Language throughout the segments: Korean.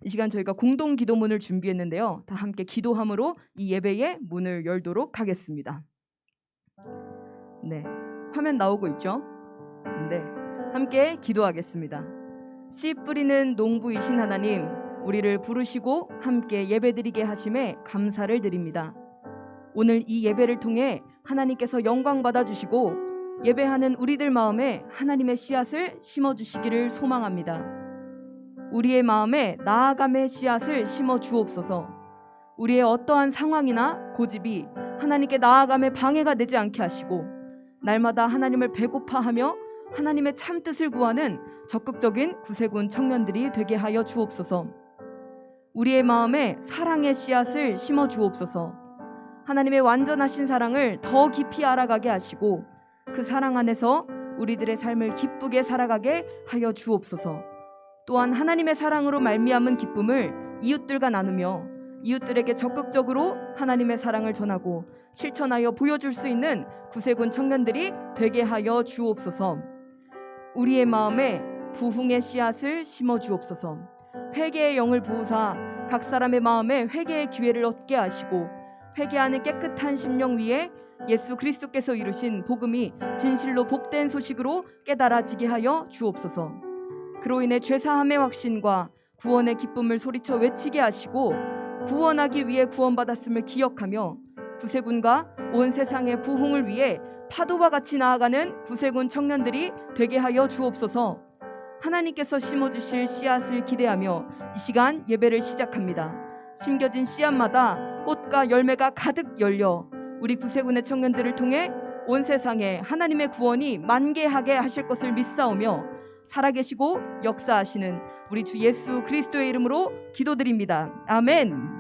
이 시간 저희가 공동 기도문을 준비했는데요. 다 함께 기도함으로 이 예배의 문을 열도록 하겠습니다. 네, 화면 나오고 있죠? 네, 함께 기도하겠습니다. 씨 뿌리는 농부이신 하나님, 우리를 부르시고 함께 예배드리게 하심에 감사를 드립니다. 오늘 이 예배를 통해 하나님께서 영광 받아주시고 예배하는 우리들 마음에 하나님의 씨앗을 심어주시기를 소망합니다. 우리의 마음에 나아감의 씨앗을 심어 주옵소서. 우리의 어떠한 상황이나 고집이 하나님께 나아감에 방해가 되지 않게 하시고 날마다 하나님을 배고파하며 하나님의 참뜻을 구하는 적극적인 구세군 청년들이 되게 하여 주옵소서. 우리의 마음에 사랑의 씨앗을 심어 주옵소서. 하나님의 완전하신 사랑을 더 깊이 알아가게 하시고 그 사랑 안에서 우리들의 삶을 기쁘게 살아가게 하여 주옵소서. 또한 하나님의 사랑으로 말미암은 기쁨을 이웃들과 나누며 이웃들에게 적극적으로 하나님의 사랑을 전하고 실천하여 보여줄 수 있는 구세군 청년들이 되게 하여 주옵소서. 우리의 마음에 부흥의 씨앗을 심어 주옵소서. 회개의 영을 부으사 각 사람의 마음에 회개의 기회를 얻게 하시고 회개하는 깨끗한 심령 위에 예수 그리스도께서 이루신 복음이 진실로 복된 소식으로 깨달아지게 하여 주옵소서. 그로 인해 죄사함의 확신과 구원의 기쁨을 소리쳐 외치게 하시고 구원하기 위해 구원받았음을 기억하며 구세군과 온 세상의 부흥을 위해 파도와 같이 나아가는 구세군 청년들이 되게 하여 주옵소서. 하나님께서 심어주실 씨앗을 기대하며 이 시간 예배를 시작합니다. 심겨진 씨앗마다 꽃과 열매가 가득 열려 우리 구세군의 청년들을 통해 온 세상에 하나님의 구원이 만개하게 하실 것을 믿사오며 살아계시고 역사하시는 우리 주 예수 그리스도의 이름으로 기도드립니다. 아멘.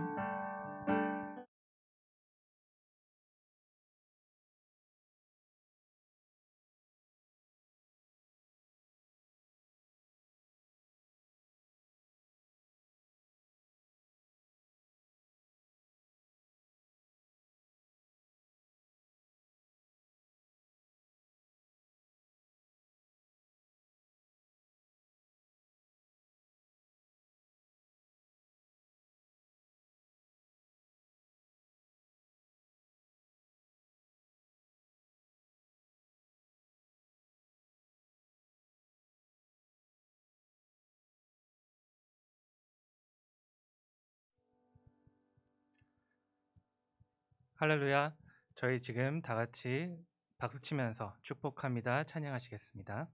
할렐루야. 저희 지금 다 같이 박수치면서 축복합니다. 찬양하시겠습니다.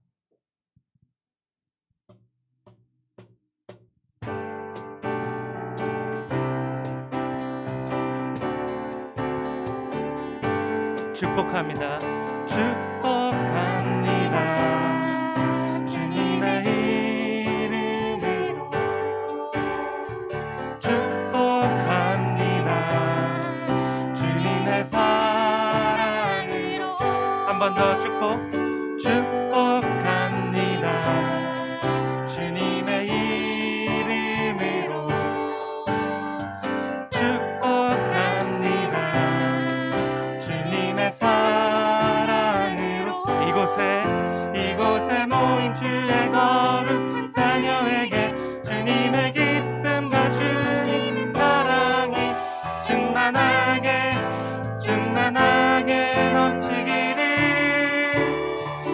축복합니다. 축복합니다. 주님의 이름으로 축복합니다. 주님의 사랑으로 한 번 더 축복합니다. 주님의 이름으로 축복합니다. 주님의 사랑으로 이곳에 모인 주의 거룩한 자녀에게 주님의 기쁨과 주님의 사랑이 충만하게 넘치기를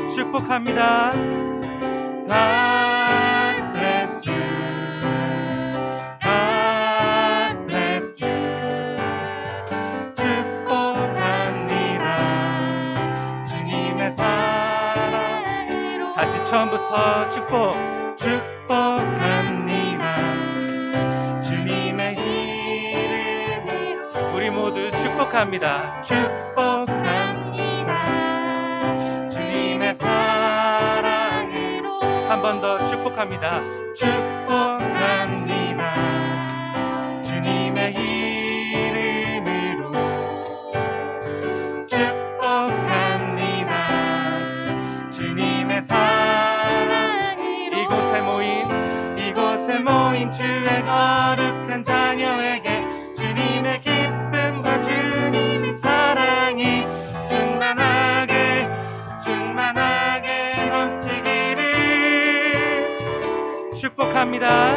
축복합니다. God bless you. God bless you. 축복합니다. 주님의 사랑으로 다시 처음부터 축복합니다. 주님의 이름으로 우리 모두 축복합니다. 축복합니다. 주님의 사랑으로 한 번 더 축복합니다. 축복합니다. 주님의 이름으로 축복합니다. 주님의 사랑으로 이곳에 모인 주의 거룩한 자녀에게 주님의 기쁨과 주님의 사랑이 충만하게 넘치기를 축복합니다.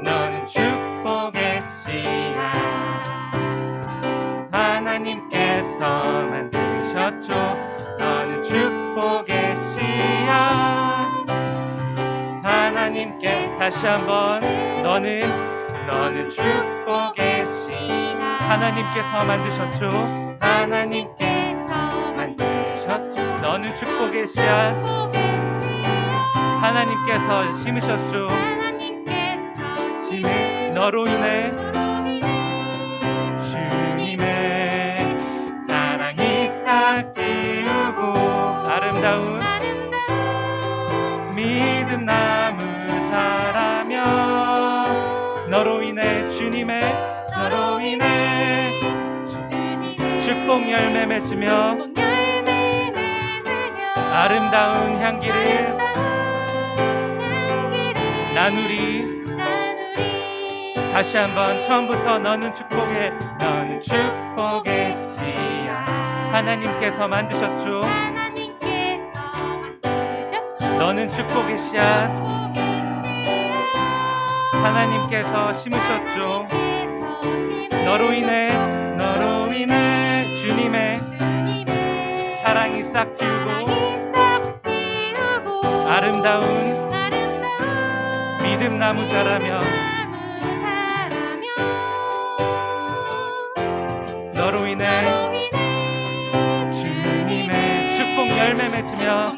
너는 축복의 씨앗 하나님께서 만드셨죠. 너는 축복의 씨앗 하나님께 다시 한번 너는 축복의 씨앗 하나님께서 만드셨죠. 하나님께서 만드셨죠. 너는 축복의 씨앗 하나님께서 심으셨죠. 너로 인해 주님의 사랑이 싹 틔우고 아름다운 믿음 나무 자라며 너로 인해 너로 인해 축복 열매 맺으며 아름다운 향기를 나누리. 다시 한번 처음부터 너는 축복의 씨앗 하나님께서 만드셨죠. 너는 축복의 씨앗 하나님께서 심으셨죠. 너로 인해 주님의 사랑이 싹 틔우고 아름다운 믿음 나무 자라며 너로 인해 주님의 축복 열매 맺으며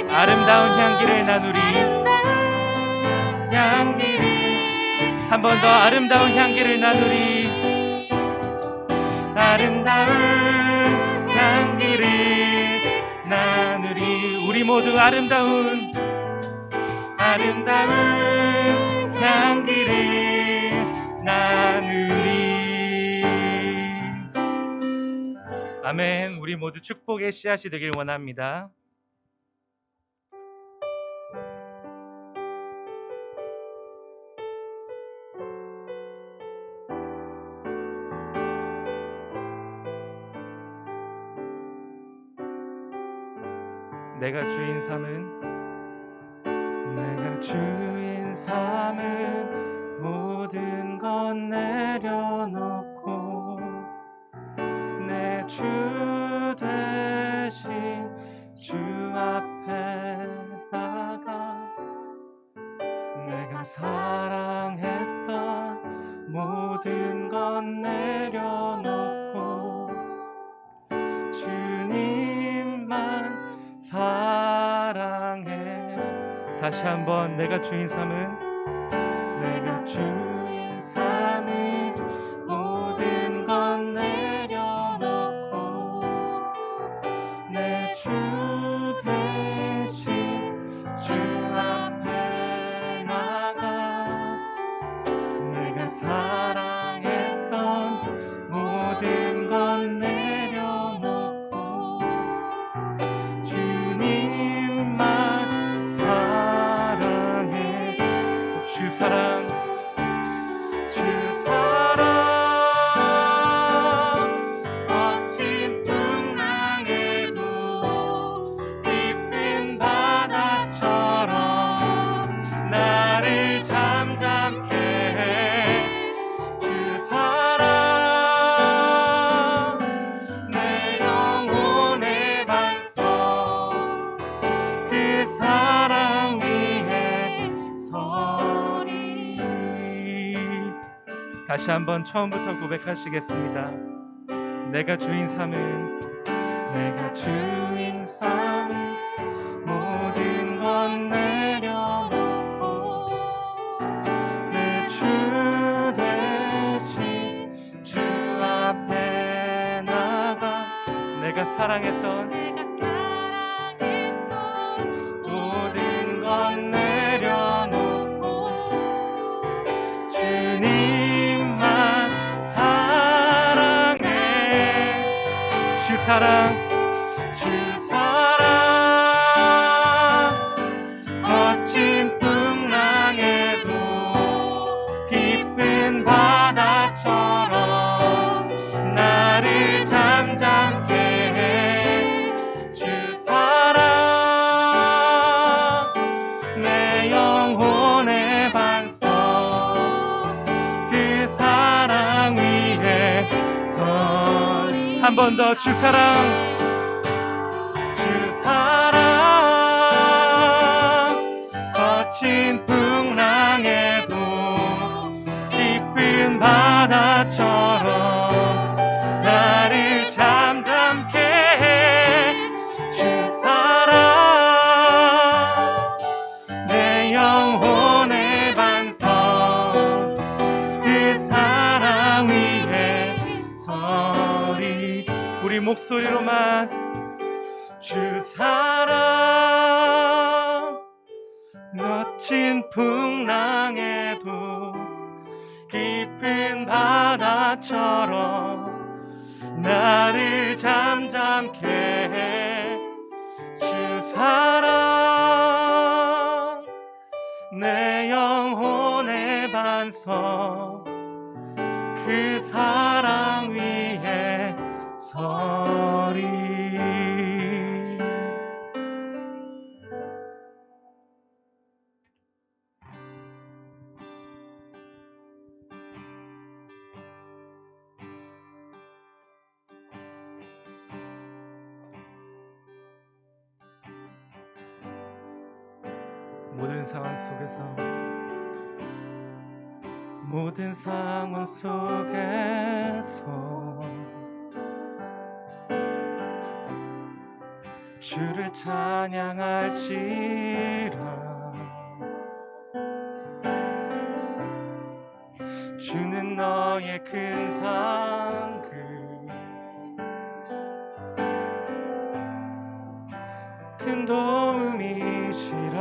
아름다운 향기를 나누리. 한 번 더 아름다운 향기를 나누리. 아름다운 향기를 나누리. 우리 모두 아름다운 향기를 나누리. 아멘. 우리 모두 축복의 씨앗이 되길 원합니다. 내가 주인 삼은 모든 건 내려놓고 내 주 대신 주 앞에 나가 내가 사랑했던 모든 건 내려놓고 주님만 사랑해. 다시 한번 내가 주인 삼은 모든 건 내려놓고 내 주 대신 주 앞에 나가 내가 사랑했던 모든 건 내려놓고 주님만 사랑해. 주 사랑 거친 풍랑에도 깊은 바다처럼 나를 잠잠케 해. 주 사랑 내 영혼의 반석 그 사랑 위에 서리. 다시 한번 처음부터 고백하시겠습니다. 내가 주인 삼은 모든 건 내려놓고 내 주 대신 주 앞에 나가 내가 사랑했던 모든 건 내려놓고 주님만 사랑해. 주 사랑 거친 풍랑에도 깊은 바다처럼 나를 잠잠케 해. 주 사랑 내 영혼의 한 번 더 주 사랑, 주 사랑. 거친 풍랑에도 깊은 바다처럼 나를 잠잠케 해. 주 사랑, 내 영혼의 반석, 그 사랑 위에 서리. 우리 목소리로만 주 사랑. 거친 풍랑에도 깊은 바다처럼 나를 잠잠케 해. 주 사랑, 내 영혼의 반석, 그 사랑 위에 서리. 모든 상황 속에서, 모든 상황 속에서 주를 찬양할지라. 주는 너의 큰 상급, 큰 도움이시라.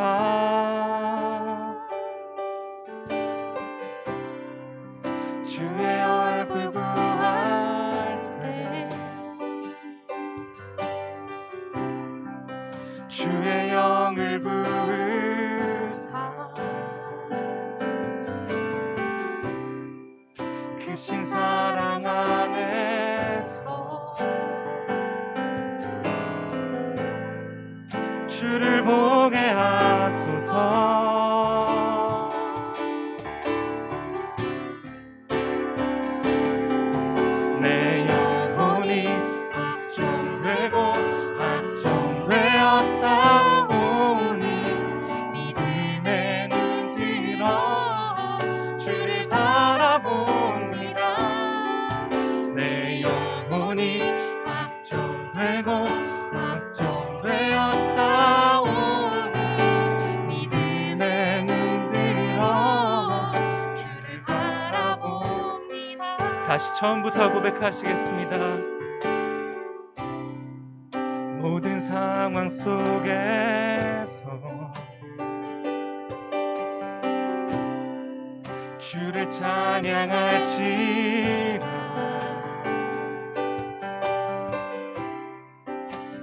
주의 얼굴 구할 때 주의 영을 부으사 크신 사랑 안에서 주를 보게 하소서. 내 영혼이 확정되고 확정되어 싸우니 믿음의 눈 들어 주를 바라봅니다. 내 영혼이 확정되고 확정되어 싸우니 믿음의 눈 들어 주를 바라봅니다. 다시 처음부터 고백하시겠습니다. 모든 상황 속에서 주를 찬양할지라.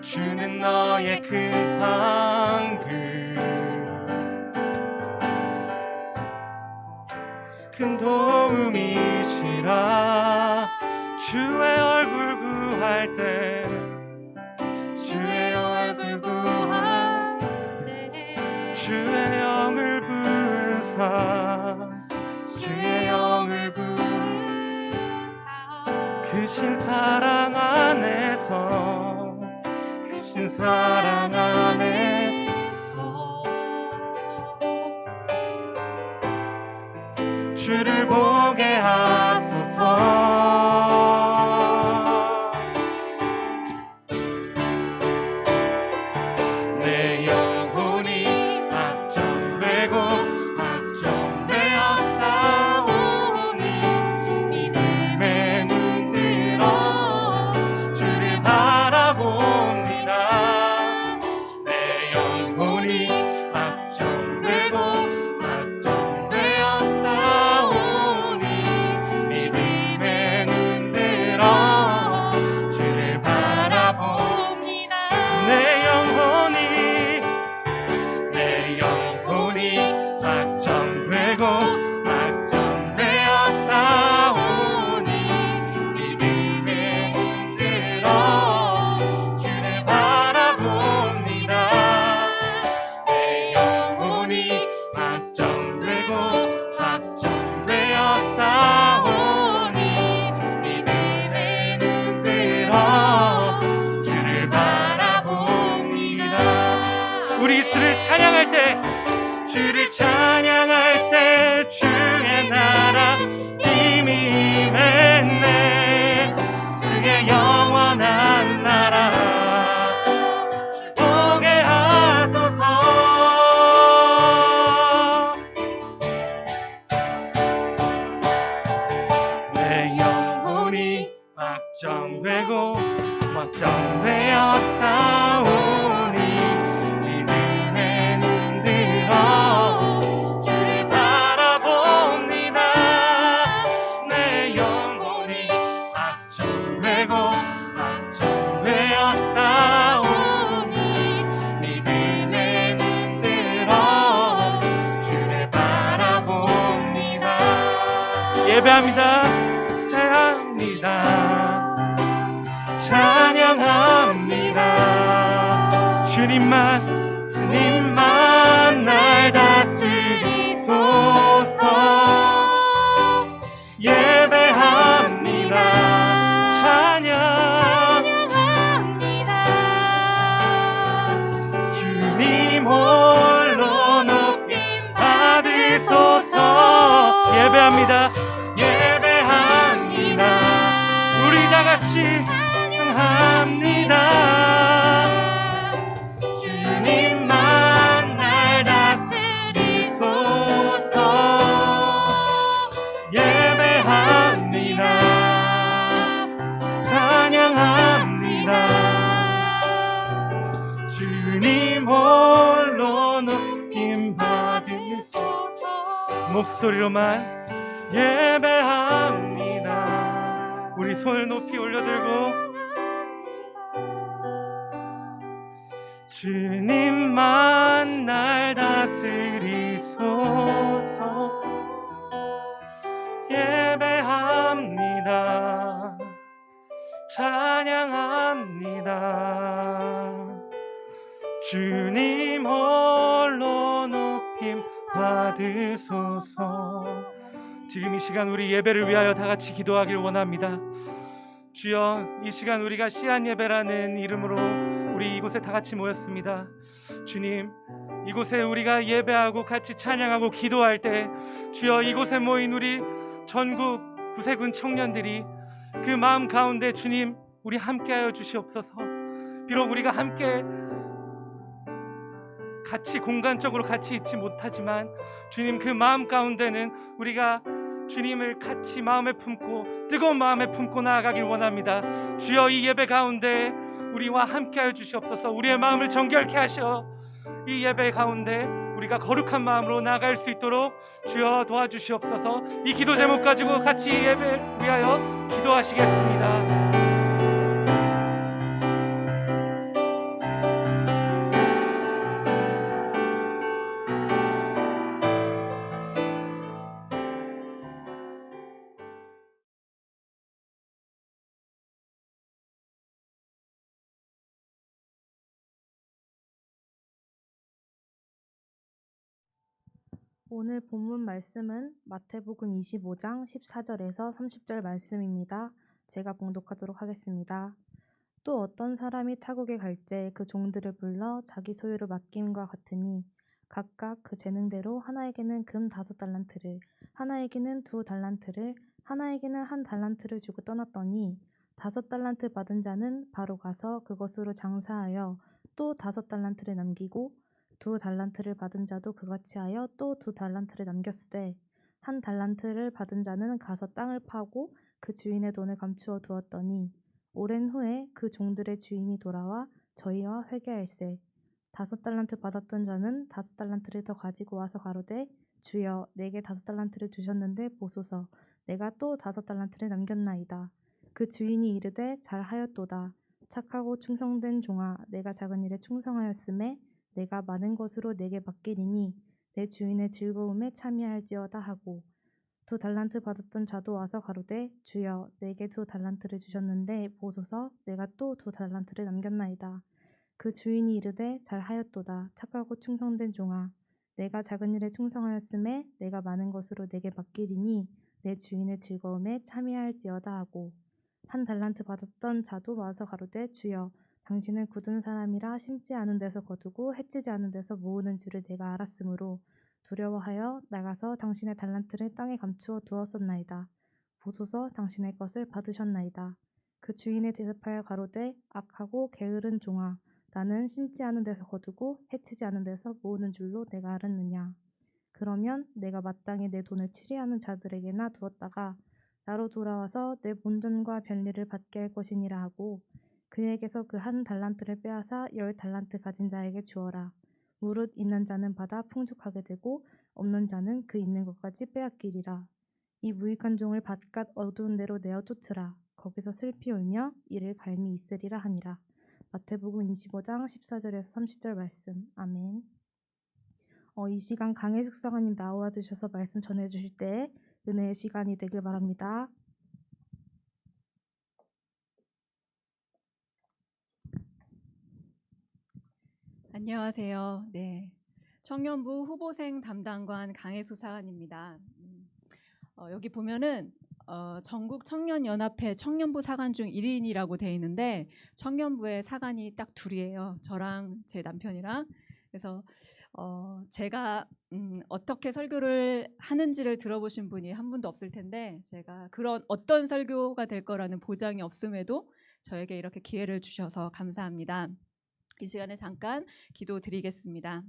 주는 너의 큰 상급, 큰 도움이시라. 주의 얼굴 구할 때 주의 얼굴 구할 때 주의 영을 부으사 주의 영을 부으사 크신 사랑 안에서 크신 사랑 안에서 주를 보게 하소서. 내 영혼이 확정되고 확정되어 싸우니 믿음의 눈 들어 주를 바라봅니다. 내 영혼이 확정되고 확정되어 싸우니 확정되고 확정되어 싸우니 믿음에 눈 들어 주를 바라봅니다. 내 영혼이 확정되고 확정되어 싸우니 믿음에 눈 들어 주를 바라봅니다. 예배합니다. 찬양합니다. 주님만 날 다스리소서. 예배합니다. 찬양합니다. 주님 홀로 높임 받으소서. 예배합니다. 우리 다 같이 찬양합니다. 주님만 날 다스리소서. 예배합니다. 찬양합니다. 주님 홀로 높임 받으소서. 목소리로만 예배합니다. 우리 손을 높이 올려들고 주님만 날 다스리소서. 예배합니다. 찬양합니다. 주님 홀로 높임 받으소서. 지금 이 시간 우리 예배를 위하여 다 같이 기도하길 원합니다. 주여, 이 시간 우리가 씨앗 예배라는 이름으로 우리 이곳에 다 같이 모였습니다. 주님, 이곳에 우리가 예배하고 같이 찬양하고 기도할 때 주여, 이곳에 모인 우리 전국 구세군 청년들이 그 마음 가운데 주님, 우리 함께하여 주시옵소서. 비록 우리가 함께 같이 공간적으로 같이 있지 못하지만 주님, 그 마음 가운데는 우리가 주님을 같이 마음에 품고 뜨거운 마음에 품고 나아가길 원합니다. 주여, 이 예배 가운데 우리와 함께하여 주시옵소서. 우리의 마음을 정결케 하셔 이 예배 가운데 우리가 거룩한 마음으로 나아갈 수 있도록 주여 도와주시옵소서. 이 기도 제목 가지고 같이 예배를 위하여 기도하시겠습니다. 오늘 본문 말씀은 마태복음 25장 14절에서 30절 말씀입니다. 제가 봉독하도록 하겠습니다. 또 어떤 사람이 타국에 갈제 그 종들을 불러 자기 소유를 맡김과 같으니 각각 그 재능대로 하나에게는 금 5달란트를, 하나에게는 2달란트를, 하나에게는 1달란트를 주고 떠났더니 5달란트 받은 자는 바로 가서 그것으로 장사하여 또 5달란트를 남기고 2달란트를 받은 자도 그같이 하여 또 2달란트를 남겼으되 1달란트를 받은 자는 가서 땅을 파고 그 주인의 돈을 감추어 두었더니 오랜 후에 그 종들의 주인이 돌아와 저희와 회개할세. 5달란트 받았던 자는 5달란트를 더 가지고 와서 가로되 주여, 내게 5달란트를 주셨는데 보소서, 내가 또 5달란트를 남겼나이다. 그 주인이 이르되 잘하였도다. 착하고 충성된 종아, 내가 작은 일에 충성하였음에 내가 많은 것으로 내게 맡기리니 내 주인의 즐거움에 참여할지어다 하고 2달란트 받았던 자도 와서 가로되 주여, 내게 2달란트를 주셨는데 보소서, 내가 또 2달란트를 남겼나이다. 그 주인이 이르되 잘하였도다. 착하고 충성된 종아, 내가 작은 일에 충성하였음에 내가 많은 것으로 내게 맡기리니 내 주인의 즐거움에 참여할지어다 하고 1달란트 받았던 자도 와서 가로되 주여, 당신은 굳은 사람이라 심지 않은 데서 거두고 해치지 않은 데서 모으는 줄을 내가 알았으므로 두려워하여 나가서 당신의 달란트를 땅에 감추어 두었었나이다. 보소서, 당신의 것을 받으셨나이다. 그 주인에 대답하여 가로되 악하고 게으른 종아, 나는 심지 않은 데서 거두고 해치지 않은 데서 모으는 줄로 내가 알았느냐. 그러면 내가 마땅히 내 돈을 치리하는 자들에게나 두었다가 나로 돌아와서 내 본전과 변리를 받게 할 것이니라 하고 그에게서 그 한 달란트를 빼앗아 10달란트 가진 자에게 주어라. 무릇 있는 자는 받아 풍족하게 되고 없는 자는 그 있는 것까지 빼앗기리라. 이 무익한 종을 바깥 어두운 데로 내어 쫓으라. 거기서 슬피 울며 이를 갈미 있으리라 하니라. 마태복음 25장 14절에서 30절 말씀. 아멘. 이 시간 강혜숙 사관님 나와 주셔서 말씀 전해주실 때 은혜의 시간이 되길 바랍니다. 안녕하세요. 네, 청년부 후보생 담당관 강혜수 사관입니다. 여기 보면은 전국 청년연합회 청년부 사관 중 1인이라고 되어 있는데 청년부의 사관이 딱 둘이에요. 저랑 제 남편이랑. 그래서 제가 어떻게 설교를 하는지를 들어보신 분이 한 분도 없을 텐데 제가 그런 어떤 설교가 될 거라는 보장이 없음에도 저에게 이렇게 기회를 주셔서 감사합니다. 이 시간에 잠깐 기도드리겠습니다.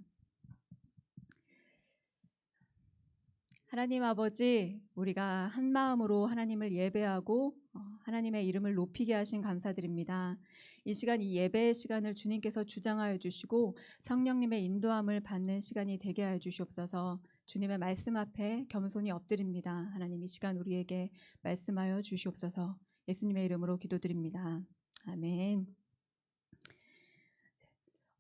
하나님 아버지, 우리가 한 마음으로 하나님을 예배하고 하나님의 이름을 높이게 하신 감사드립니다. 이 시간, 이 예배의 시간을 주님께서 주장하여 주시고 성령님의 인도함을 받는 시간이 되게 하여 주시옵소서. 주님의 말씀 앞에 겸손히 엎드립니다. 하나님, 이 시간 우리에게 말씀하여 주시옵소서. 예수님의 이름으로 기도드립니다. 아멘.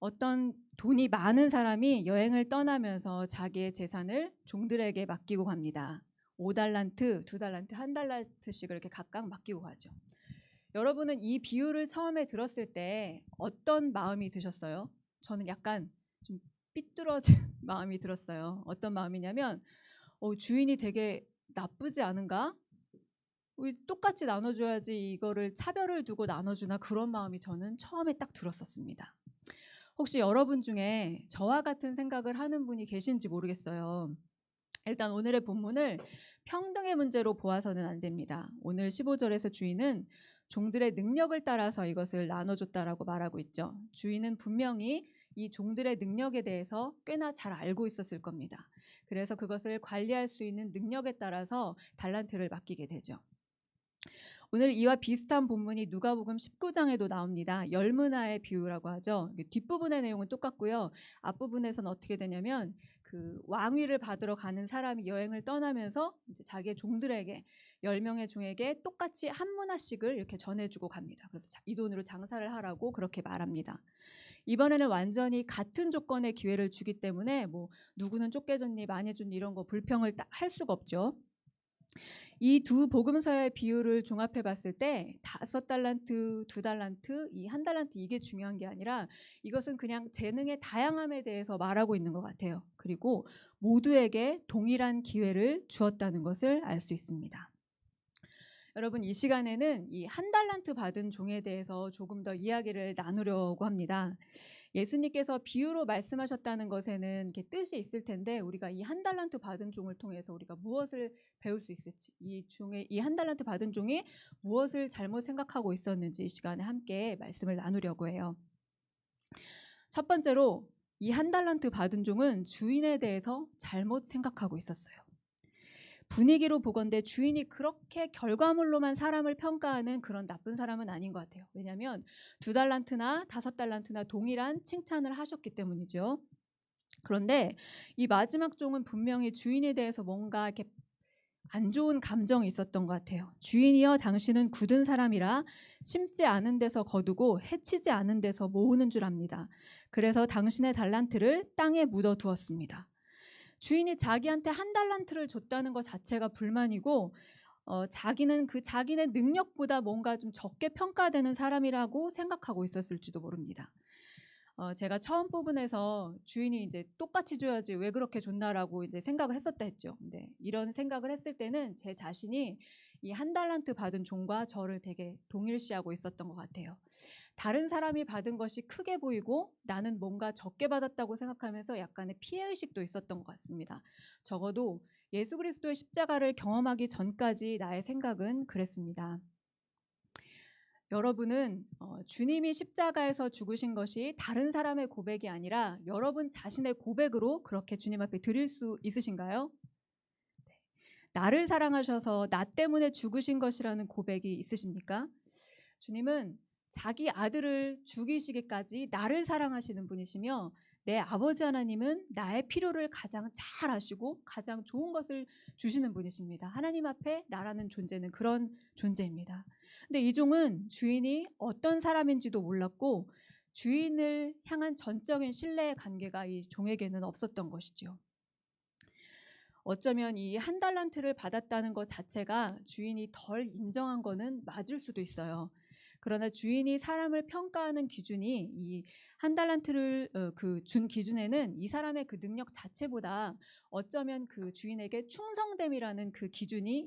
어떤 돈이 많은 사람이 여행을 떠나면서 자기의 재산을 종들에게 맡기고 갑니다. 5달란트, 2달란트, 1달란트씩을 이렇게 각각 맡기고 가죠. 여러분은 이 비유를 처음에 들었을 때 어떤 마음이 드셨어요? 저는 약간 좀 삐뚤어진 마음이 들었어요. 어떤 마음이냐면 주인이 되게 나쁘지 않은가? 우리 똑같이 나눠줘야지 이거를 차별을 두고 나눠주나? 그런 마음이 저는 처음에 딱 들었었습니다. 혹시 여러분 중에 저와 같은 생각을 하는 분이 계신지 모르겠어요. 일단 오늘의 본문을 평등의 문제로 보아서는 안 됩니다. 오늘 15절에서 주인은 종들의 능력을 따라서 이것을 나눠줬다라고 말하고 있죠. 주인은 분명히 이 종들의 능력에 대해서 꽤나 잘 알고 있었을 겁니다. 그래서 그것을 관리할 수 있는 능력에 따라서 달란트를 맡기게 되죠. 오늘 이와 비슷한 본문이 누가복음 19장에도 나옵니다. 열문화의 비유라고 하죠. 뒷부분의 내용은 똑같고요. 앞부분에서는 어떻게 되냐면 그 왕위를 받으러 가는 사람이 여행을 떠나면서 이제 자기의 종들에게 10명의 종에게 똑같이 한 문화씩을 이렇게 전해주고 갑니다. 그래서 이 돈으로 장사를 하라고 그렇게 말합니다. 이번에는 완전히 같은 조건의 기회를 주기 때문에 뭐 누구는 쫓겨졌니 많이 줬니 이런 거 불평을 할 수가 없죠. 이 두 복음서의 비율을 종합해 봤을 때 5달란트, 2달란트, 이 1달란트 이게 중요한 게 아니라 이것은 그냥 재능의 다양함에 대해서 말하고 있는 것 같아요. 그리고 모두에게 동일한 기회를 주었다는 것을 알 수 있습니다. 여러분, 이 시간에는 이 1달란트 받은 종에 대해서 조금 더 이야기를 나누려고 합니다. 예수님께서 비유로 말씀하셨다는 것에는 이렇게 뜻이 있을 텐데 우리가 이 1달란트 받은 종을 통해서 우리가 무엇을 배울 수 있을지, 이 1달란트 받은 종이 무엇을 잘못 생각하고 있었는지 이 시간에 함께 말씀을 나누려고 해요. 첫 번째로 이 1달란트 받은 종은 주인에 대해서 잘못 생각하고 있었어요. 분위기로 보건대 주인이 그렇게 결과물로만 사람을 평가하는 그런 나쁜 사람은 아닌 것 같아요. 왜냐하면 2달란트나 5달란트나 동일한 칭찬을 하셨기 때문이죠. 그런데 이 마지막 종은 분명히 주인에 대해서 뭔가 이렇게 안 좋은 감정이 있었던 것 같아요. 주인이여, 당신은 굳은 사람이라 심지 않은 데서 거두고 해치지 않은 데서 모으는 줄 압니다. 그래서 당신의 달란트를 땅에 묻어두었습니다. 주인이 자기한테 1달란트를 줬다는 것 자체가 불만이고 자기는 그 자기네 능력보다 뭔가 좀 적게 평가되는 사람이라고 생각하고 있었을지도 모릅니다. 제가 처음 부분에서 주인이 이제 똑같이 줘야지 왜 그렇게 줬나라고 이제 생각을 했었다 했죠. 근데 이런 생각을 했을 때는 제 자신이 이 1달란트 받은 종과 저를 되게 동일시하고 있었던 것 같아요. 다른 사람이 받은 것이 크게 보이고 나는 뭔가 적게 받았다고 생각하면서 약간의 피해의식도 있었던 것 같습니다. 적어도 예수 그리스도의 십자가를 경험하기 전까지 나의 생각은 그랬습니다. 여러분은 주님이 십자가에서 죽으신 것이 다른 사람의 고백이 아니라 여러분 자신의 고백으로 그렇게 주님 앞에 드릴 수 있으신가요? 나를 사랑하셔서 나 때문에 죽으신 것이라는 고백이 있으십니까? 주님은 자기 아들을 죽이시기까지 나를 사랑하시는 분이시며 내 아버지 하나님은 나의 필요를 가장 잘 아시고 가장 좋은 것을 주시는 분이십니다. 하나님 앞에 나라는 존재는 그런 존재입니다. 근데 이 종은 주인이 어떤 사람인지도 몰랐고 주인을 향한 전적인 신뢰의 관계가 이 종에게는 없었던 것이죠. 어쩌면 이 한 달란트를 받았다는 것 자체가 주인이 덜 인정한 거는 맞을 수도 있어요. 그러나 주인이 사람을 평가하는 기준이 이 한 달란트를 준 기준에는 이 사람의 그 능력 자체보다 어쩌면 그 주인에게 충성됨이라는 그 기준이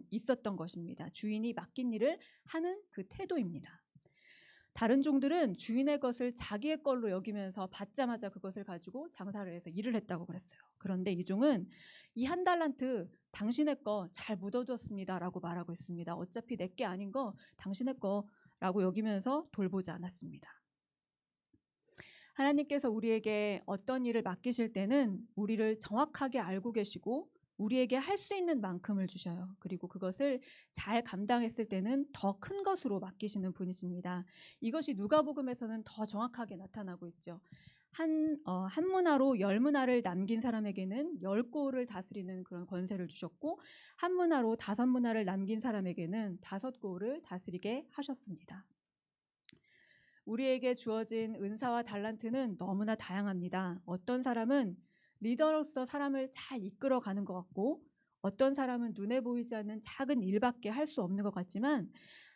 있었던 것입니다. 주인이 맡긴 일을 하는 그 태도입니다. 다른 종들은 주인의 것을 자기의 걸로 여기면서 받자마자 그것을 가지고 장사를 해서 일을 했다고 그랬어요. 그런데 이 종은 이 한 달란트 당신의 거 잘 묻어뒀습니다라고 말하고 있습니다. 어차피 내 게 아닌 거 당신의 거라고 여기면서 돌보지 않았습니다. 하나님께서 우리에게 어떤 일을 맡기실 때는 우리를 정확하게 알고 계시고 우리에게 할 수 있는 만큼을 주셔요. 그리고 그것을 잘 감당했을 때는 더 큰 것으로 맡기시는 분이십니다. 이것이 누가복음에서는 더 정확하게 나타나고 있죠. 한 문화로 10문화를 남긴 사람에게는 10고을을 다스리는 그런 권세를 주셨고 한 문화로 5문화를 남긴 사람에게는 5고을을 다스리게 하셨습니다. 우리에게 주어진 은사와 달란트는 너무나 다양합니다. 어떤 사람은 리더로서 사람을 잘 이끌어가는 것 같고 어떤 사람은 눈에 보이지 않는 작은 일밖에 할 수 없는 것 같지만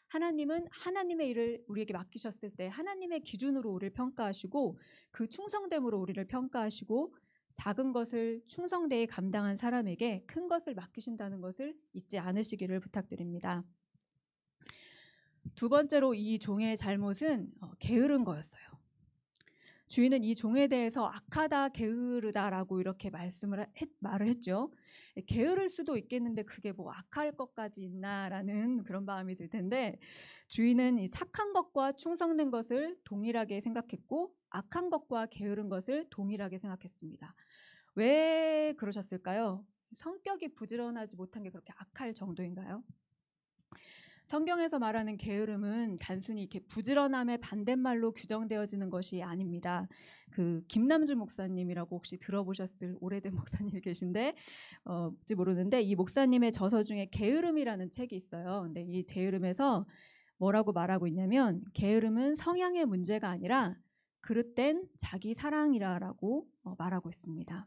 하나님은 하나님의 일을 우리에게 맡기셨을 때 하나님의 기준으로 우리를 평가하시고 그 충성됨으로 우리를 평가하시고 작은 것을 충성되이 감당한 사람에게 큰 것을 맡기신다는 것을 잊지 않으시기를 부탁드립니다. 두 번째로 이 종의 잘못은 게으른 거였어요. 주인은 이 종에 대해서 악하다, 게으르다라고 이렇게 말을 했죠. 게으를 수도 있겠는데 그게 뭐 악할 것까지 있나라는 그런 마음이 들 텐데 주인은 이 착한 것과 충성된 것을 동일하게 생각했고 악한 것과 게으른 것을 동일하게 생각했습니다. 왜 그러셨을까요? 성격이 부지런하지 못한 게 그렇게 악할 정도인가요? 성경에서 말하는 게으름은 단순히 이렇게 부지런함의 반대말로 규정되어지는 것이 아닙니다. 그 김남주 목사님이라고 혹시 들어보셨을 오래된 목사님이 계신데 혹시 모르는데 이 목사님의 저서 중에 게으름이라는 책이 있어요. 근데 이 게으름에서 뭐라고 말하고 있냐면 게으름은 성향의 문제가 아니라 그릇된 자기 사랑이라고 말하고 있습니다.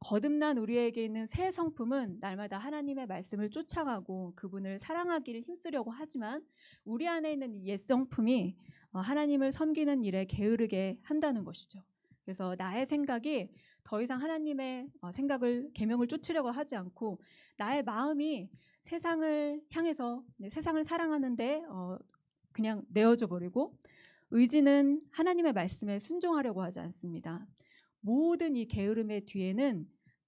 거듭난 우리에게 있는 새 성품은 날마다 하나님의 말씀을 쫓아가고 그분을 사랑하기를 힘쓰려고 하지만 우리 안에 있는 이 옛 성품이 하나님을 섬기는 일에 게으르게 한다는 것이죠. 그래서 나의 생각이 더 이상 하나님의 생각을 계명을 쫓으려고 하지 않고 나의 마음이 세상을 향해서 세상을 사랑하는데 그냥 내어져 버리고 의지는 하나님의 말씀에 순종하려고 하지 않습니다. 모든 이 게으름의 뒤에는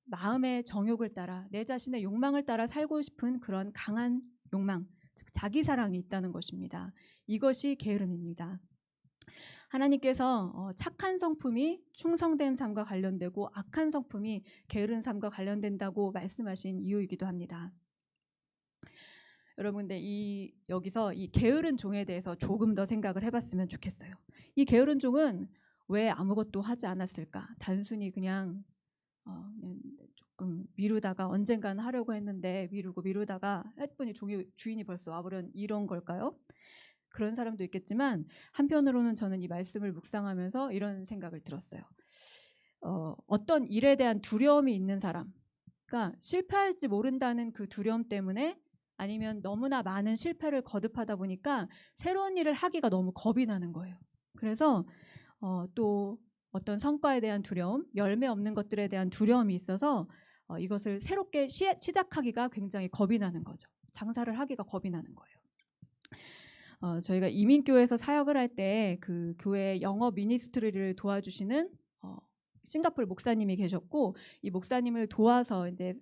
마음의 정욕을 따라 내 자신의 욕망을 따라 살고 싶은 그런 강한 욕망, 즉 자기 사랑이 있다는 것입니다. 이것이 게으름입니다. 하나님께서 착한 성품이 충성된 삶과 관련되고 악한 성품이 게으른 삶과 관련된다고 말씀하신 이유이기도 합니다. 여러분, 근데 여기서 이 게으른 종에 대해서 조금 더 생각을 해봤으면 좋겠어요. 이 게으른 종은 왜 아무것도 하지 않았을까? 단순히 그냥 조금 미루다가 언젠가는 하려고 했는데 미루다가 했더니 주인이 벌써 와버린 이런 걸까요? 그런 사람도 있겠지만 한편으로는 저는 이 말씀을 묵상하면서 이런 생각을 들었어요. 어떤 일에 대한 두려움이 있는 사람, 그러니까 실패할지 모른다는 그 두려움 때문에 아니면 너무나 많은 실패를 거듭하다 보니까 새로운 일을 하기가 너무 겁이 나는 거예요. 그래서 또 어떤 성과에 대한 두려움, 열매 없는 것들에 대한 두려움이 있어서 이것을 새롭게 시작하기가 굉장히 겁이 나는 거죠. 장사를 하기가 겁이 나는 거예요. 저희가 이민교회에서 사역을 할 때 그 교회 영어 미니스트리를 도와주시는 싱가포르 목사님이 계셨고 이 목사님을 도와서 이제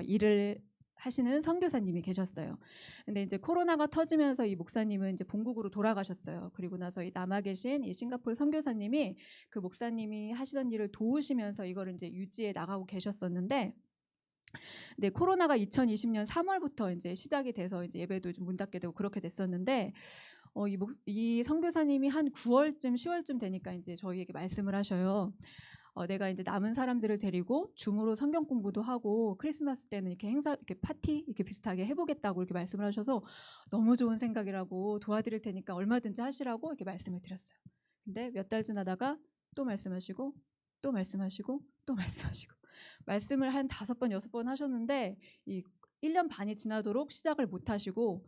일을 하시는 선교사님이 계셨어요. 근데 이제 코로나가 터지면서 이 목사님은 이제 본국으로 돌아가셨어요. 그리고 나서 이 남아 계신 이 싱가포르 선교사님이 그 목사님이 하시던 일을 도우시면서 이거를 이제 유지해 나가고 계셨었는데 근데 코로나가 2020년 3월부터 이제 시작이 돼서 이제 예배도 좀 문 닫게 되고 그렇게 됐었는데 이 선교사님이 한 9월쯤 10월쯤 되니까 이제 저희에게 말씀을 하셔요. 내가 이제 남은 사람들을 데리고 줌으로 성경 공부도 하고 크리스마스 때는 이렇게 행사, 이렇게 파티 이렇게 비슷하게 해보겠다고 이렇게 말씀을 하셔서 너무 좋은 생각이라고 도와드릴 테니까 얼마든지 하시라고 이렇게 말씀을 드렸어요. 근데 몇 달 지나다가 또 말씀하시고 또 말씀하시고 또 말씀하시고 말씀을 한 5번 6번 하셨는데 이 1년 반이 지나도록 시작을 못 하시고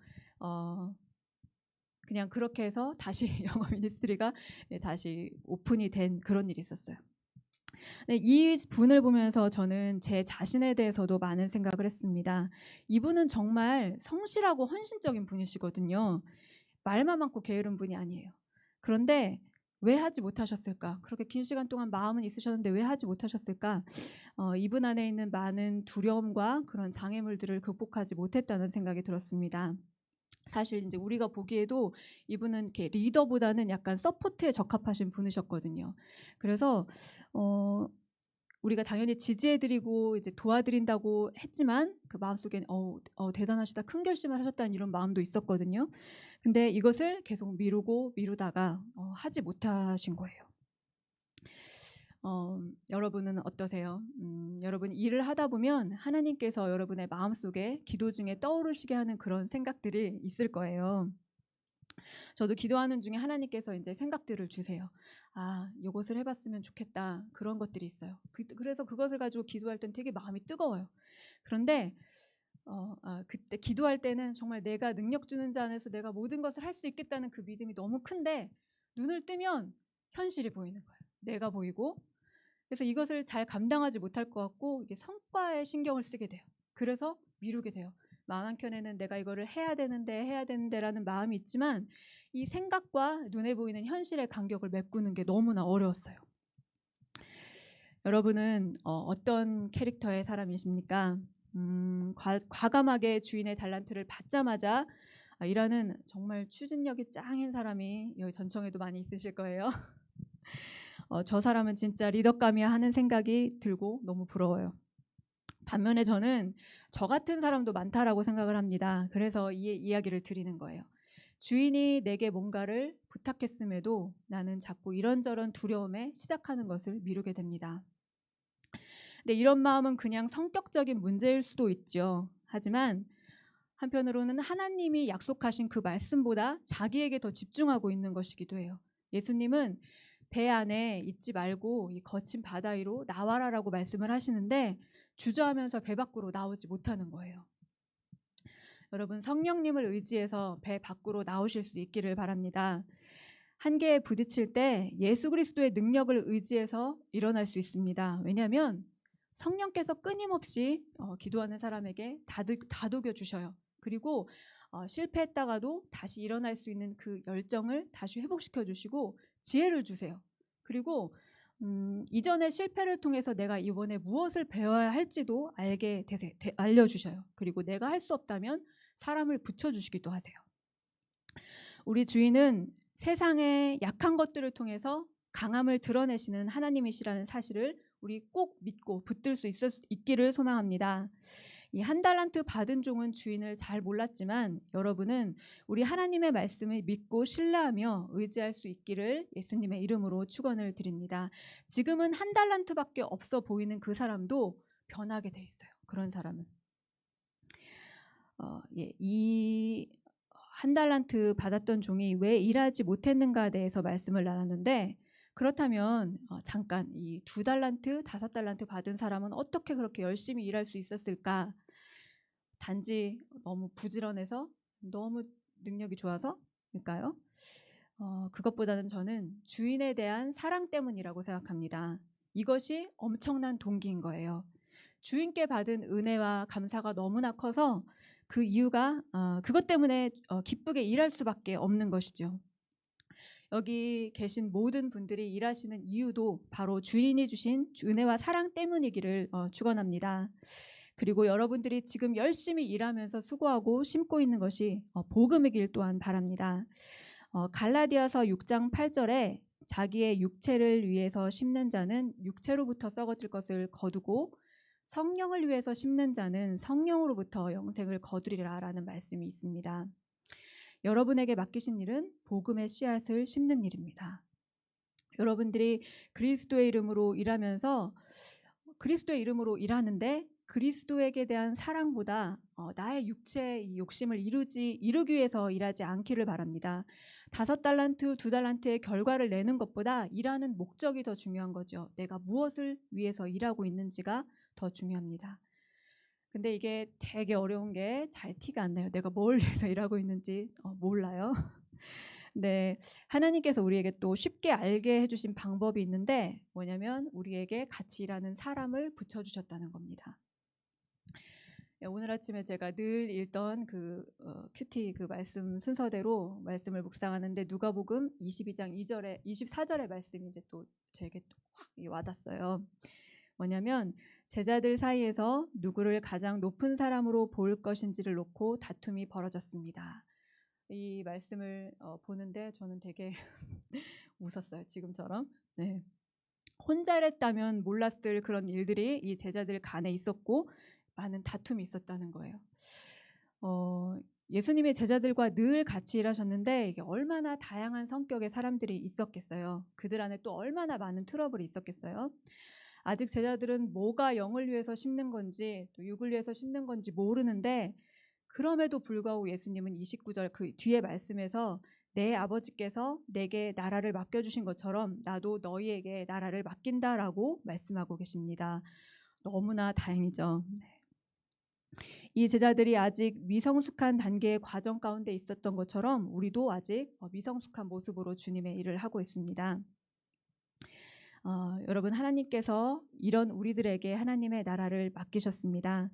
그냥 그렇게 해서 다시 영어 미니스트리가 다시 오픈이 된 그런 일이 있었어요. 네, 이 분을 보면서 저는 제 자신에 대해서도 많은 생각을 했습니다. 이분은 정말 성실하고 헌신적인 분이시거든요. 말만 많고 게으른 분이 아니에요. 그런데 왜 하지 못하셨을까? 그렇게 긴 시간 동안 마음은 있으셨는데 왜 하지 못하셨을까? 이분 안에 있는 많은 두려움과 그런 장애물들을 극복하지 못했다는 생각이 들었습니다. 사실 이제 우리가 보기에도 이분은 이렇게 리더보다는 약간 서포트에 적합하신 분이셨거든요. 그래서 우리가 당연히 지지해드리고 이제 도와드린다고 했지만 그 마음속엔 대단하시다, 큰 결심을 하셨다는 이런 마음도 있었거든요. 근데 이것을 계속 미루다가 하지 못하신 거예요. 여러분은 어떠세요? 여러분 일을 하다 보면 하나님께서 여러분의 마음속에 기도 중에 떠오르시게 하는 그런 생각들이 있을 거예요. 저도 기도하는 중에 하나님께서 이제 생각들을 주세요. 이것을 해봤으면 좋겠다. 그런 것들이 있어요. 그래서 그것을 가지고 기도할 땐 되게 마음이 뜨거워요. 그런데 그때 기도할 때는 정말 내가 능력 주는 자 안에서 내가 모든 것을 할 수 있겠다는 그 믿음이 너무 큰데 눈을 뜨면 현실이 보이는 거예요. 내가 보이고. 그래서 이것을 잘 감당하지 못할 것 같고 이게 성과에 신경을 쓰게 돼요. 그래서 미루게 돼요. 마음 한켠에는 내가 이거를 해야 되는데라는 마음이 있지만 이 생각과 눈에 보이는 현실의 간격을 메꾸는 게 너무나 어려웠어요. 여러분은 어떤 캐릭터의 사람이십니까? 과감하게 주인의 달란트를 받자마자 일하는 정말 추진력이 짱인 사람이 여기 전청에도 많이 있으실 거예요. 저 사람은 진짜 리더감이야 하는 생각이 들고 너무 부러워요. 반면에 저는 저 같은 사람도 많다라고 생각을 합니다. 그래서 이 이야기를 드리는 거예요. 주인이 내게 뭔가를 부탁했음에도 나는 자꾸 이런저런 두려움에 시작하는 것을 미루게 됩니다. 근데 이런 마음은 그냥 성격적인 문제일 수도 있죠. 하지만 한편으로는 하나님이 약속하신 그 말씀보다 자기에게 더 집중하고 있는 것이기도 해요. 예수님은 배 안에 있지 말고 이 거친 바다 위로 나와라라고 말씀을 하시는데 주저하면서 배 밖으로 나오지 못하는 거예요. 여러분 성령님을 의지해서 배 밖으로 나오실 수 있기를 바랍니다. 한계에 부딪힐 때 예수 그리스도의 능력을 의지해서 일어날 수 있습니다. 왜냐하면 성령께서 끊임없이 기도하는 사람에게 다독여 주셔요. 그리고 실패했다가도 다시 일어날 수 있는 그 열정을 다시 회복시켜 주시고 지혜를 주세요. 그리고 이전의 실패를 통해서 내가 이번에 무엇을 배워야 할지도 알려주셔요. 그리고 내가 할 수 없다면 사람을 붙여주시기도 하세요. 우리 주인은 세상의 약한 것들을 통해서 강함을 드러내시는 하나님이시라는 사실을 우리 꼭 믿고 붙들 수 있기를 소망합니다. 이 한 달란트 받은 종은 주인을 잘 몰랐지만 여러분은 우리 하나님의 말씀을 믿고 신뢰하며 의지할 수 있기를 예수님의 이름으로 축원을 드립니다. 지금은 한 달란트밖에 없어 보이는 그 사람도 변하게 돼 있어요. 그런 사람은 이 한 달란트 받았던 종이 왜 일하지 못했는가에 대해서 말씀을 나눴는데 그렇다면 잠깐 이 2달란트, 5달란트 받은 사람은 어떻게 그렇게 열심히 일할 수 있었을까? 단지 너무 부지런해서 너무 능력이 좋아서일까요? 그것보다는 저는 주인에 대한 사랑 때문이라고 생각합니다. 이것이 엄청난 동기인 거예요. 주인께 받은 은혜와 감사가 너무나 커서 그 이유가 그것 때문에 기쁘게 일할 수밖에 없는 것이죠. 여기 계신 모든 분들이 일하시는 이유도 바로 주인이 주신 은혜와 사랑 때문이기를 축원합니다. 그리고 여러분들이 지금 열심히 일하면서 수고하고 심고 있는 것이 복음이길 또한 바랍니다. 갈라디아서 6장 8절에 자기의 육체를 위해서 심는 자는 육체로부터 썩어질 것을 거두고 성령을 위해서 심는 자는 성령으로부터 영생을 거두리라라는 말씀이 있습니다. 여러분에게 맡기신 일은 복음의 씨앗을 심는 일입니다. 여러분들이 그리스도의 이름으로 일하면서 그리스도의 이름으로 일하는데 그리스도에게 대한 사랑보다 나의 육체의 욕심을 이루기 위해서 일하지 않기를 바랍니다. 5달란트, 2달란트의 결과를 내는 것보다 일하는 목적이 더 중요한 거죠. 내가 무엇을 위해서 일하고 있는지가 더 중요합니다. 근데 이게 되게 어려운 게 잘 티가 안 나요. 내가 뭘 위해서 일하고 있는지 몰라요. 네, 하나님께서 우리에게 또 쉽게 알게 해주신 방법이 있는데 뭐냐면 우리에게 같이 일하는 사람을 붙여주셨다는 겁니다. 오늘 아침에 제가 늘 읽던 그 큐티 그 말씀 순서대로 말씀을 묵상하는데 누가복음 22장 2절에 24절의 말씀이 이제 또 제게 또 확 와닿았어요. 뭐냐면 제자들 사이에서 누구를 가장 높은 사람으로 볼 것인지를 놓고 다툼이 벌어졌습니다. 이 말씀을 보는데 저는 되게 웃었어요. 지금처럼. 네. 혼자랬다면 몰랐을 그런 일들이 이 제자들 간에 있었고 많은 다툼이 있었다는 거예요. 예수님의 제자들과 늘 같이 일하셨는데 이게 얼마나 다양한 성격의 사람들이 있었겠어요. 그들 안에 또 얼마나 많은 트러블이 있었겠어요. 아직 제자들은 뭐가 영을 위해서 심는 건지 또 육을 위해서 심는 건지 모르는데 그럼에도 불구하고 예수님은 29절 그 뒤에 말씀에서 내 아버지께서 내게 나라를 맡겨주신 것처럼 나도 너희에게 나라를 맡긴다라고 말씀하고 계십니다. 너무나 다행이죠. 이 제자들이 아직 미성숙한 단계의 과정 가운데 있었던 것처럼 우리도 아직 미성숙한 모습으로 주님의 일을 하고 있습니다. 여러분 하나님께서 이런 우리들에게 하나님의 나라를 맡기셨습니다.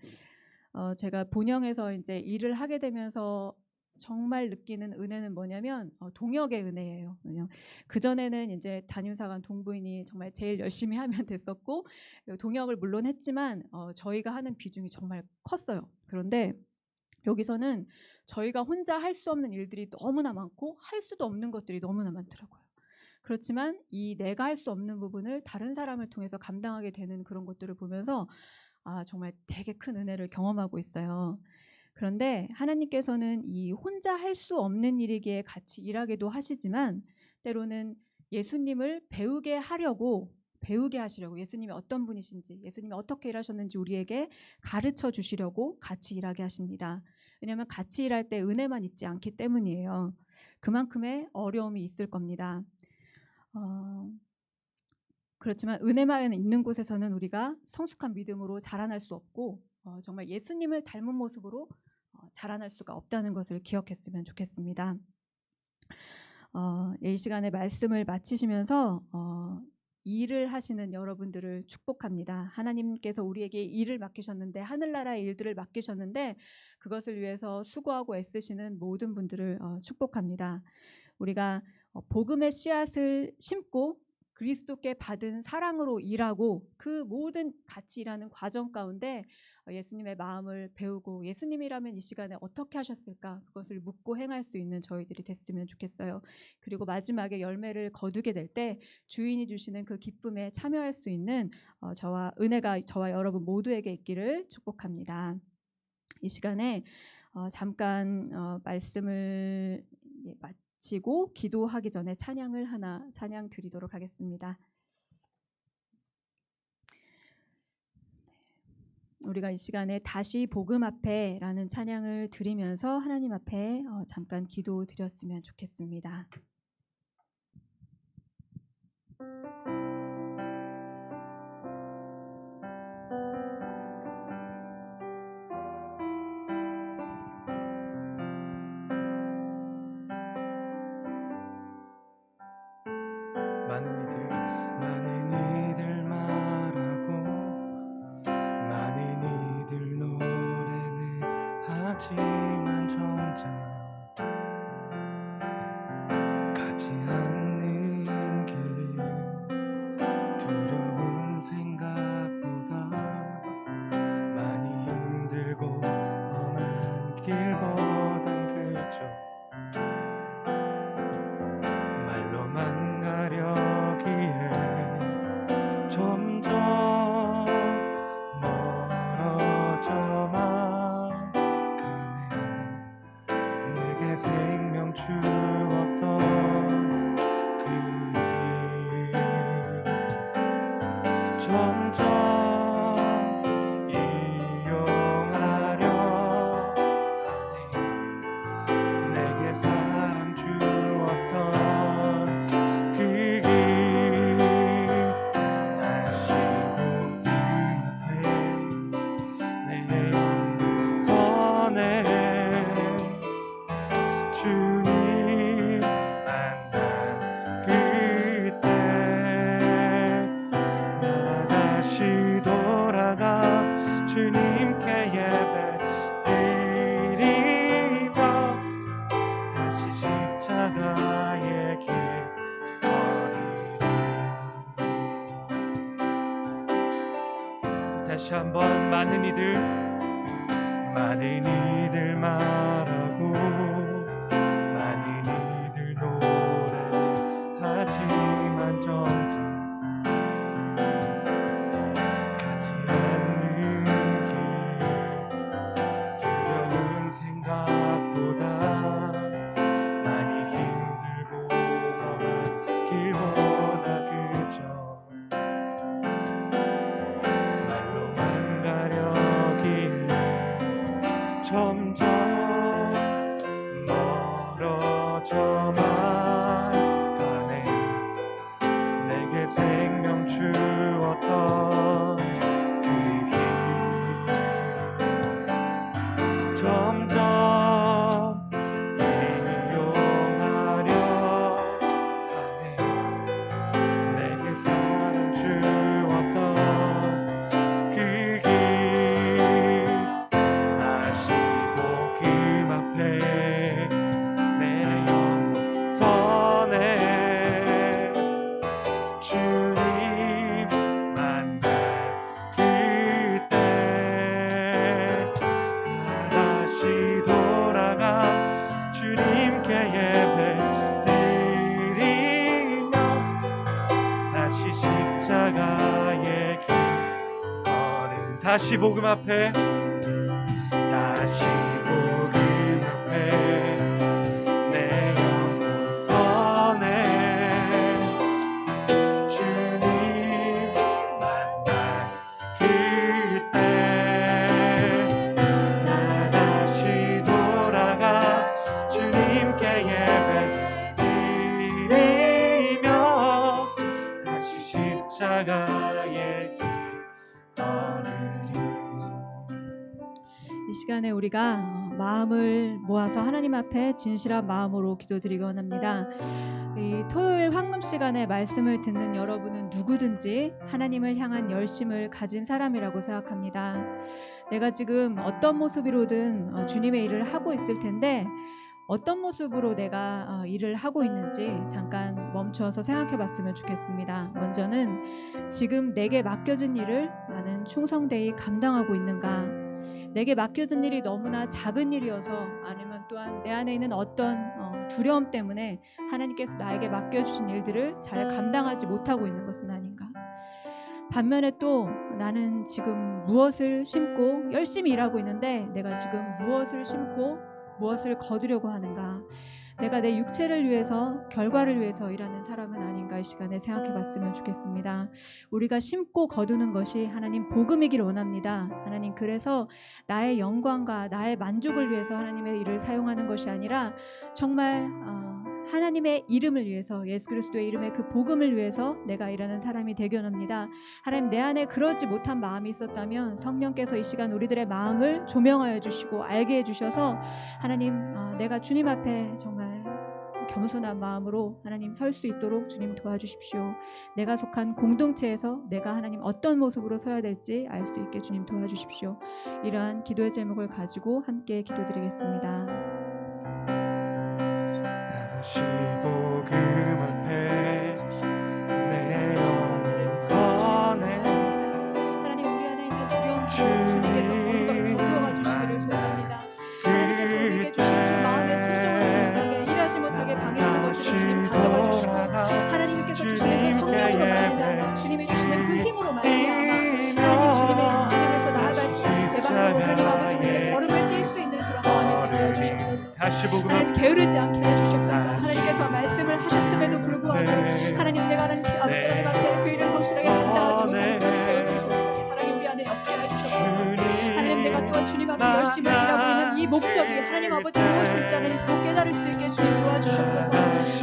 제가 본영에서 이제 일을 하게 되면서 정말 느끼는 은혜는 뭐냐면 동역의 은혜예요. 그 전에는 이제 담임사관 동부인이 정말 제일 열심히 하면 됐었고 동역을 물론 했지만 저희가 하는 비중이 정말 컸어요. 그런데 여기서는 저희가 혼자 할 수 없는 일들이 너무나 많고 할 수도 없는 것들이 너무나 많더라고요. 그렇지만 이 내가 할 수 없는 부분을 다른 사람을 통해서 감당하게 되는 그런 것들을 보면서 정말 되게 큰 은혜를 경험하고 있어요. 그런데 하나님께서는 이 혼자 할 수 없는 일이기에 같이 일하기도 하시지만 때로는 예수님을 배우게 하시려고 예수님이 어떤 분이신지 예수님이 어떻게 일하셨는지 우리에게 가르쳐 주시려고 같이 일하게 하십니다. 왜냐하면 같이 일할 때 은혜만 있지 않기 때문이에요. 그만큼의 어려움이 있을 겁니다. 그렇지만 은혜만 있는 곳에서는 우리가 성숙한 믿음으로 자라날 수 없고 정말 예수님을 닮은 모습으로 자라날 수가 없다는 것을 기억했으면 좋겠습니다. 이 시간에 말씀을 마치시면서 일을 하시는 여러분들을 축복합니다. 하나님께서 우리에게 일을 맡기셨는데 하늘나라의 일들을 맡기셨는데 그것을 위해서 수고하고 애쓰시는 모든 분들을 축복합니다. 우리가 복음의 씨앗을 심고 그리스도께 받은 사랑으로 일하고 그 모든 같이 일하는 과정 가운데 예수님의 마음을 배우고 예수님이라면 이 시간에 어떻게 하셨을까 그것을 묻고 행할 수 있는 저희들이 됐으면 좋겠어요. 그리고 마지막에 열매를 거두게 될 때 주인이 주시는 그 기쁨에 참여할 수 있는 은혜가 저와 여러분 모두에게 있기를 축복합니다. 이 시간에 잠깐 말씀을 마치고 기도하기 전에 찬양 드리도록 하겠습니다. 우리가 이 시간에 다시 복음 앞에라는 찬양을 드리면서 하나님 앞에 잠깐 기도 드렸으면 좋겠습니다. 많은 이들 말하고 많은 이들 노래는 하지만 정작 가지 않는 길 두려운 생각보다 많이 힘들고 험한 길보단 그저 말로만 가려기에 점점 멀어져 다시 한번 많은 이들 말하고 많은 이들 노래하지만 점점 가지 않는 길 두려운 생각보다 많이 힘들고 험한 길보다 그저 말로만 가려길 점점 멀어져만 가네. 내게 생명 주었던 그 길 점점 이용하려 하네. 내게 사랑 주었던 그 길 다시 복음 앞에 내 영혼 서네. 주님 만날 그때 다시 돌아가 주님께 예배 드리며 다시 십자가의 길 걸음. 다시 복음 앞에 다시 복음 앞에 내 영혼 서네. 주님 만날 그때 나 다시 돌아가 주님께 예배 드리며 다시 십자가의 길 걸으리. 이 시간에 우리가 마음을 모아서 하나님 앞에 진실한 마음으로 기도드리기 원합니다. 이 토요일 황금 시간에 말씀을 듣는 여러분은 누구든지 하나님을 향한 열심을 가진 사람이라고 생각합니다. 내가 지금 어떤 모습으로든 주님의 일을 하고 있을 텐데 어떤 모습으로 내가 일을 하고 있는지 잠깐 멈추어서 생각해 봤으면 좋겠습니다. 먼저는 지금 내게 맡겨진 일을 나는 충성되이 감당하고 있는가? 내게 맡겨진 일이 너무나 작은 일이어서 아니면 또한 내 안에 있는 어떤 두려움 때문에 하나님께서 나에게 맡겨주신 일들을 잘 감당하지 못하고 있는 것은 아닌가? 반면에 또 나는 지금 무엇을 심고 열심히 일하고 있는데 내가 지금 무엇을 심고 무엇을 거두려고 하는가? 내가 내 육체를 위해서 결과를 위해서 일하는 사람은 아닌가 이 시간에 생각해 봤으면 좋겠습니다. 우리가 심고 거두는 것이 하나님 복음이길 원합니다. 하나님 그래서 나의 영광과 나의 만족을 위해서 하나님의 일을 사용하는 것이 아니라 정말 하나님의 이름을 위해서 예수 그리스도의 이름의 그 복음을 위해서 내가 일하는 사람이 되기 원합니다. 하나님 내 안에 그러지 못한 마음이 있었다면 성령께서 이 시간 우리들의 마음을 조명하여 주시고 알게 해주셔서 하나님 내가 주님 앞에 정말 겸손한 마음으로 하나님 설 수 있도록 주님 도와주십시오. 내가 속한 공동체에서 내가 하나님 어떤 모습으로 서야 될지 알 수 있게 주님 도와주십시오. 이러한 기도의 제목을 가지고 함께 기도드리겠습니다. 다시 복음 앞에 내 영혼 서네. 하나님 우리 안에 있는 두려움을 주님께서 거두어 주시기를 소원합니다. 하나님께서 우리에게 주신 그 마음에 순종하지 못하게 일하지 못하게 방해하는 것들을 주님 가져가 주시고 하나님께서 주시는 그 성령으로 말미암아 주님이 주시는 그 힘으로 말미암아 하나님 주님의 하나님께서 나아갈 수 있는 배방으로 하나님 아버지 우리의 걸음을 뛸 수 있는 그런 마음이 되어 주시옵소서. 다시 복음 하나님 게으르지 않게 해주시옵소서. 하나님께서 말씀을 하셨음에도 불구하고 하나님 내가 하나님 아버지 하나님 앞에 그 일을 성실하게 감당하지 못하는 그런 게으른 종교적인 사랑이 우리 안에 없게 해주시옵소서. 하나님 내가 또한 주님 앞에 열심히 일하고 있는 이 목적이 하나님 아버지 무엇일지 하나님 깨달을 수 있게 주님 도와주시옵소서.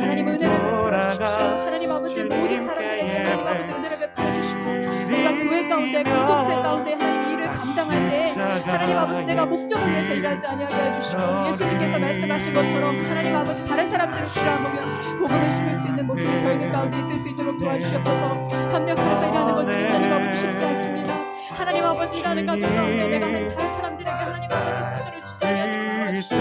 하나님 은혜를 베풀어 주십시오. 하나님 아버지 모든 사람들에게 하나님 아버지 은혜를 베풀어 주시고 우리가 교회 가운데 공동체 가운데 하나님 일을 감당할 때 하나님 아버지 내가 목적을 위해서 일하지 아니하게 해주시고 예수님께서 말씀하신 것처럼 하나님 아버지 다른 사람들을 싫어하며 복음을 심을 수 있는 모습이 저희들 가운데 있을 수 있도록 도와주시옵소서. 협력해서 일하는 것들이 하나님 아버지 쉽지 않습니다. 하나님 아버지 일하는 가정 가운데 내가 다른 사람들에게 하나님 아버지 상처를 주지 않도록 도와주시고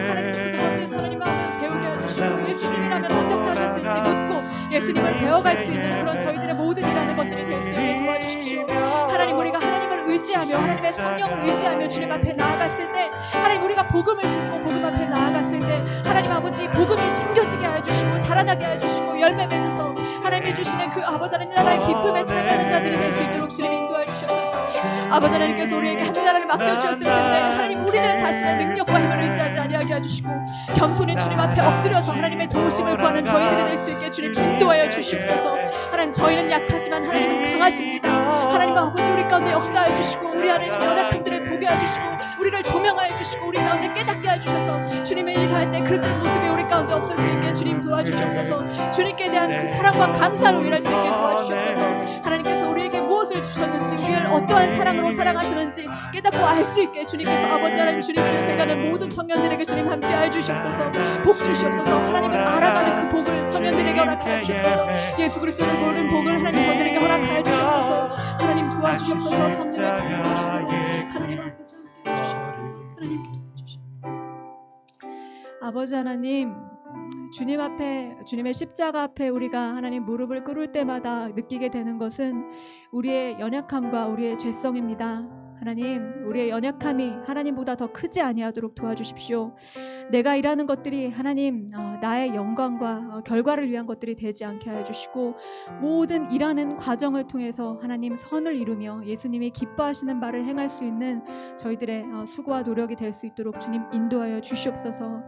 하나님 그 가운데서 하나님 마음을 배우게 해주시고 예수님이라면 어떻게 하셨을지 묻고 예수님을 배워갈 수 있는 그런 저희들의 모든 일하는 것들이 될 수 있게 도와주십시오. 하나님 우리가 하나님을 의지하며 하나님의 성령을 의지하며 주님 앞에 나아갔을 때 하나님 우리가 복음을 심고 복음 앞에 나아갔을 때 하나님 아버지 복음이 심겨지게 하여 주시고 자라나게 하여 주시고 열매 맺어서 하나님이 주시는 그 아버지 하나님 나라의 기쁨에 참여하는 자들이 될 수 있도록 주님 인도하여 주셔서 아버지 하나님께서 우리에게 하늘나라를 맡겨주셨을 텐데 하나님 우리들의 자신의 능력과 힘을 의지하지 아니하게 해주시고 겸손히 주님 앞에 엎드려서 하나님의 도우심을 구하는 저희들이 될 수 있게 주님 인도하여 주시옵소서. 하나님 저희는 약하지만 하나님은 강하십니다. 하나님 아버지 우리 가운데 역사해 주시고 우리 하나님의 연약함들을 보게 해주시고 우리를 조명하여 주시고 우리 가운데 깨닫게 해주셔서 주님의 일을 할 때 그릇된 모습이 우리 가운데 없을 수 있게 주님 도와주시옵소서. 주님께 대한 그 사랑과 감사로 일할 수 있게 도와주시옵소서. 하나님께서 우리에게 무엇을 주셨는지 우리를 어떠한 사랑으로 사랑하시는지 깨닫고 알 수 있게 주님께서 아버지 하나님 주님을 위해서 일하는 모든 청년들에게 주님 함께하여 주시옵소서. 복 주시옵소서. 하나님을 알아가는 그 복을 청년들에게 허락하여 주시옵소서. 예수 그리스도를 모르는 복을 하나님 저들에게 허락하여 주시옵소서. 하나님 도와주시옵소서. 성령의 도움을 주시옵소서. 하나님 아버지 함께해 주시옵소서. 하나님 기도해 주시옵소서. 아버지 하나님 주님 앞에 주님의 십자가 앞에 우리가 하나님 무릎을 꿇을 때마다 느끼게 되는 것은 우리의 연약함과 우리의 죄성입니다. 하나님 우리의 연약함이 하나님보다 더 크지 아니하도록 도와주십시오. 내가 일하는 것들이 하나님 나의 영광과 결과를 위한 것들이 되지 않게 하여 주시고 모든 일하는 과정을 통해서 하나님 선을 이루며 예수님이 기뻐하시는 바를 행할 수 있는 저희들의 수고와 노력이 될 수 있도록 주님 인도하여 주시옵소서.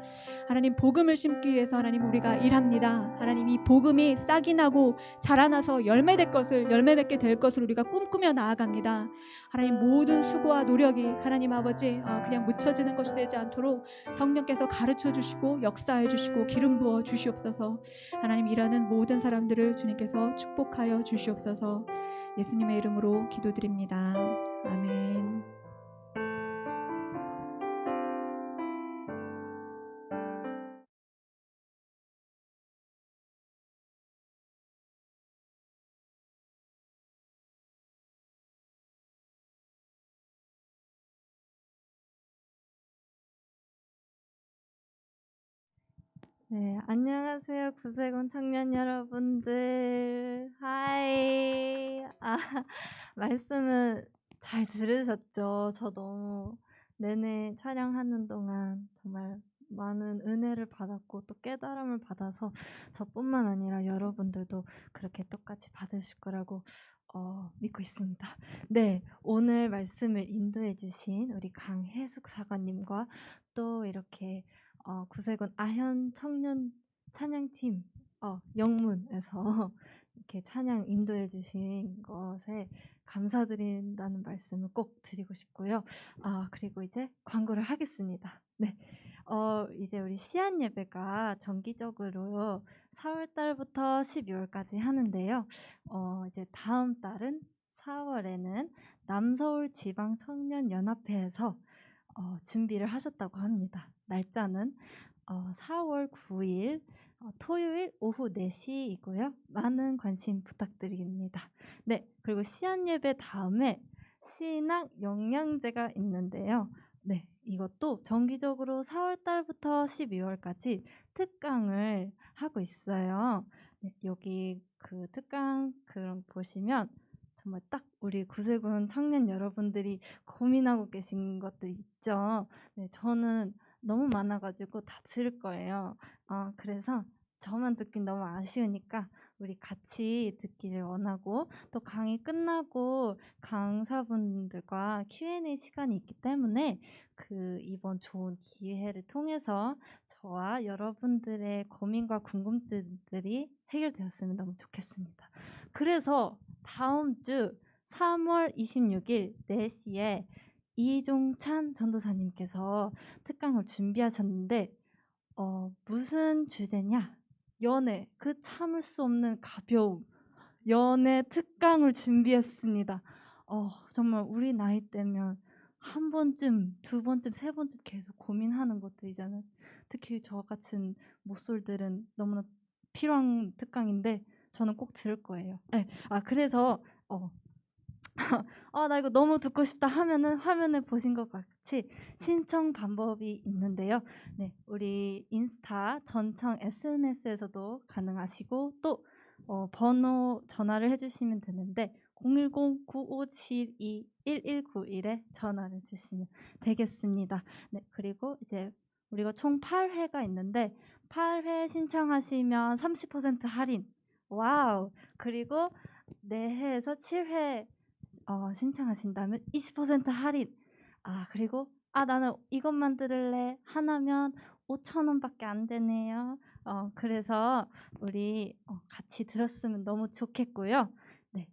하나님 복음을 심기 위해서 하나님 우리가 일합니다. 하나님 이 복음이 싹이 나고 자라나서 열매 맺게 될 것을 우리가 꿈꾸며 나아갑니다. 하나님 모든 수고와 노력이 하나님 아버지 그냥 묻혀지는 것이 되지 않도록 성령께서 가르쳐 주시고 역사해 주시고 기름 부어 주시옵소서. 하나님 일하는 모든 사람들을 주님께서 축복하여 주시옵소서. 예수님의 이름으로 기도드립니다. 아멘. 네, 안녕하세요. 구세군 청년 여러분들. 하이. 말씀을 잘 들으셨죠? 저 너무 내내 촬영하는 동안 정말 많은 은혜를 받았고 또 깨달음을 받아서 저뿐만 아니라 여러분들도 그렇게 똑같이 받으실 거라고 믿고 있습니다. 네, 오늘 말씀을 인도해 주신 우리 강혜숙 사관님과 또 이렇게 구세군 아현 청년 찬양팀 영문에서 이렇게 찬양 인도해 주신 것에 감사드린다는 말씀을 꼭 드리고 싶고요. 그리고 이제 광고를 하겠습니다. 네. 이제 우리 시안 예배가 정기적으로 4월 달부터 12월까지 하는데요. 이제 다음 달은 4월에는 남서울 지방 청년 연합회에서 준비를 하셨다고 합니다. 날짜는 4월 9일 토요일 오후 4시이고요. 많은 관심 부탁드립니다. 네, 그리고 시안 예배 다음에 신앙 영양제가 있는데요. 네, 이것도 정기적으로 4월 달부터 12월까지 특강을 하고 있어요. 네, 여기 그 특강 그럼 보시면 정말 딱 우리 구세군 청년 여러분들이 고민하고 계신 것들 있죠. 네, 저는 너무 많아가지고 다 들을 거예요. 그래서 저만 듣긴 너무 아쉬우니까 우리 같이 듣기를 원하고 또 강의 끝나고 강사분들과 Q&A 시간이 있기 때문에 그 이번 좋은 기회를 통해서 저와 여러분들의 고민과 궁금증들이 해결되었으면 너무 좋겠습니다. 그래서 다음 주 3월 26일 4시에 이종찬 전도사님께서 특강을 준비하셨는데 무슨 주제냐? 연애, 그 참을 수 없는 가벼움, 연애 특강을 준비했습니다. 정말 우리 나이 때면 한 번쯤, 두 번쯤, 세 번쯤 계속 고민하는 것들이잖아요. 특히 저 같은 모쏠들은 너무나 필요한 특강인데 저는 꼭 들을 거예요. 네. 그래서 나 이거 너무 듣고 싶다 하면은 화면에 보신 것 같이 신청 방법이 있는데요. 네, 우리 인스타 전청 SNS에서도 가능하시고 또 번호 전화를 해주시면 되는데 010-9572-1191에 전화를 주시면 되겠습니다. 네, 그리고 이제 우리가 총 8회가 있는데 8회 신청하시면 30% 할인. 와우. 그리고 4회에서 7회 신청하신다면 20% 할인. 그리고 나는 이것만 들을래 하나면 5,000원밖에 안 되네요. 그래서 우리 같이 들었으면 너무 좋겠고요. 네,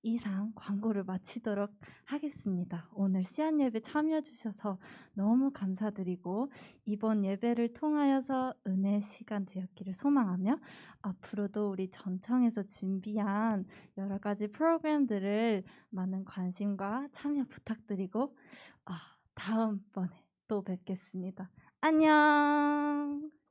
이상 광고를 마치도록 하겠습니다. 오늘 시안 예배 참여해 주셔서 너무 감사드리고 이번 예배를 통하여서 은혜의 시간 되었기를 소망하며 앞으로도 우리 전청에서 준비한 여러 가지 프로그램들을 많은 관심과 참여 부탁드리고 다음번에 또 뵙겠습니다. 안녕.